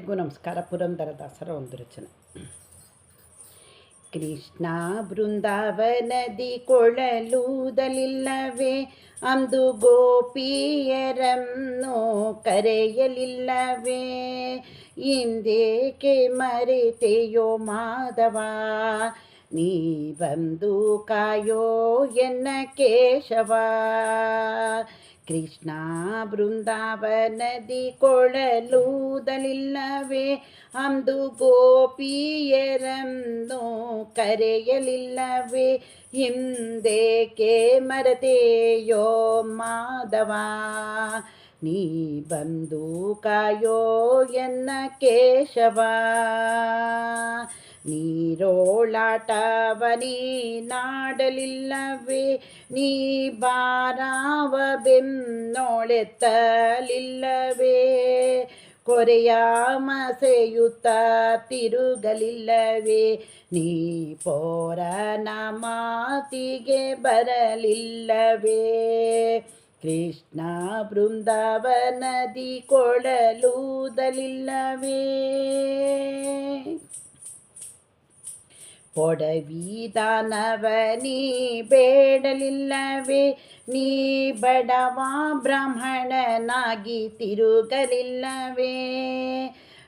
ಎಲ್ಲರಿಗೂ ನಮಸ್ಕಾರ. ಪುರಂದರದಾಸರ ಒಂದು ರಚನೆ. ಕೃಷ್ಣ ಬೃಂದಾವನದಿ ಕೊಳಲೂದಲಿಲ್ಲವೇ, ಅಂದು ಗೋಪಿಯರನ್ನು ಕರೆಯಲಿಲ್ಲವೇ, ಇಂದೇಕೆ ಮರೆತೆಯೋ ಮಾಧವ, ನೀ ಬಂದು ಕಾಯೋ ಎನ್ನ ಕೇಶವ. ಕೃಷ್ಣ ಬೃಂದಾವನದಿ ಕೊಳಲೂದಲಿಲ್ಲವೇ, ಅಂದು ಗೋಪಿಯರನ್ನು ಕರೆಯಲಿಲ್ಲವೇ, ಹಿಂದೇಕೆ ಮರೆತೆಯೋ ಮಾಧವ, ನೀ ಬಂದು ಕಾಯೋ ಎನ್ನ ಕೇಶವ. ನೀರೋಳಾಟವನಿ ನಾಡಲಿಲ್ಲವೇ, ನೀ ಬಾರಾವ ಬೆನ್ನೋಳೆತ್ತಲಿಲ್ಲವೇ, ಕೊರೆಯ ಮಸೆಯುತ್ತ ತಿರುಗಲಿಲ್ಲವೇ, ನೀ ಪೋರನ ಮಾತಿಗೆ ಬರಲಿಲ್ಲವೇ. ಕೃಷ್ಣ ಬೃಂದಾವನದಿ ಕೊಳಲೂದಲಿಲ್ಲವೇ, ಪೊಡವಿದಾನವನಿ ಬೇಡಲಿಲ್ಲವೇ, ನೀ ಬಡವ ಬ್ರಾಹ್ಮಣನಾಗಿ ತಿರುಗಲಿಲ್ಲವೇ,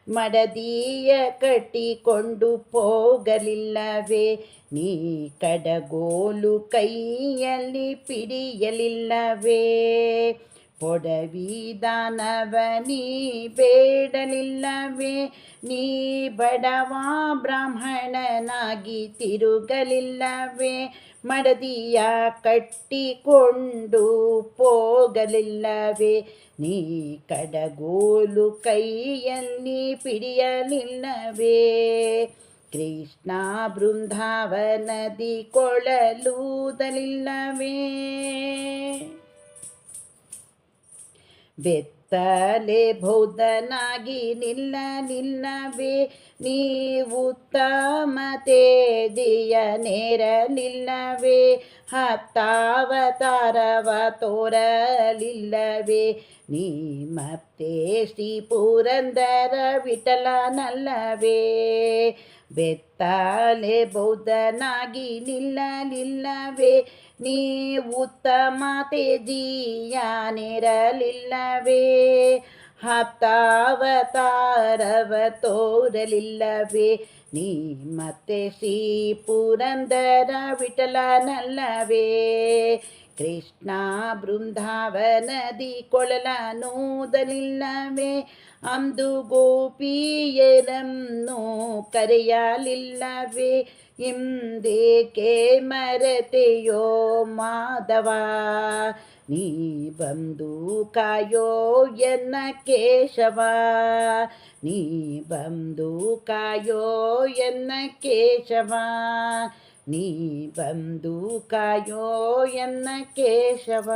ಮಡದಿಯ ಕಟ್ಟಿಕೊಂಡು ಹೋಗಲಿಲ್ಲವೇ, ನೀ ಕಡಗೋಲು ಕೈಯಲ್ಲಿ ಪಿಡಿಯಲಿಲ್ಲವೇ. ಪೊಡವಿದಾನವನಿ ಬೇಡಲಿಲ್ಲವೇ, ನೀ ಬಡವ ಬ್ರಾಹ್ಮಣನಾಗಿ ತಿರುಗಲಿಲ್ಲವೇ, ಮಡದಿಯ ಕಟ್ಟಿಕೊಂಡು ಹೋಗಲಿಲ್ಲವೇ, ನೀ ಕಡಗೋಲು ಕೈಯಲ್ಲಿ ಪಿಡಿಯಲಿಲ್ಲವೇ. ಕೃಷ್ಣ ಬೃಂದಾವನದಿ ಕೊಳಲೂದಲಿಲ್ಲವೇ, ಬೆತ್ತಲೆ ಬೌದ್ಧನಾಗಿ ನಿಲ್ಲಲಿಲ್ಲವೇ, ನೀ ಉತ್ತಮ ತೇಜಿಯ ನೇರಲಿಲ್ಲವೇ, ಹತ್ತಾವತಾರವ ತೋರಲಿಲ್ಲವೇ, ನೀ ಮತ್ತೆ ಶ್ರೀ ಪುರಂದರ ವಿಠಲನಲ್ಲವೇ. ಬೆತ್ತಲೆ ಬೌದ್ಧನಾಗಿ ನಿಲ್ಲಲಿಲ್ಲವೇ, ನೀ ಉತ್ತಮ ತೇಜಿಯ ನೇರಲಿಲ್ಲವೇ, ಹತ್ತಾವತಾರವ ತೋರಲಿಲ್ಲವೇ, ನೀ ಮತ್ತೆ ಶ್ರೀ ಪುರಂದರ ವಿಠಲನಲ್ಲವೇ. ಕೃಷ್ಣ ಬೃಂದಾವನದಿ ಕೊಳಲೂದಲಿಲ್ಲವೇ, ಅಂದು ಗೋಪಿಯರನ್ನು ಕರೆಯಲಿಲ್ಲವೇ, ಇಂದೇಕೆ ಮರೆತೆಯೋ ಮಾಧವ, ನೀ ಬಂದು ಕಾಯೋ ಎನ್ನ ಕೇಶವ. ನೀ ಬಂದು ಕಾಯೋ ಎನ್ನ ಕೇಶವ, ನೀ ಬಂದು ಕಾಯೋ ಎನ್ನ ಕೇಶವ.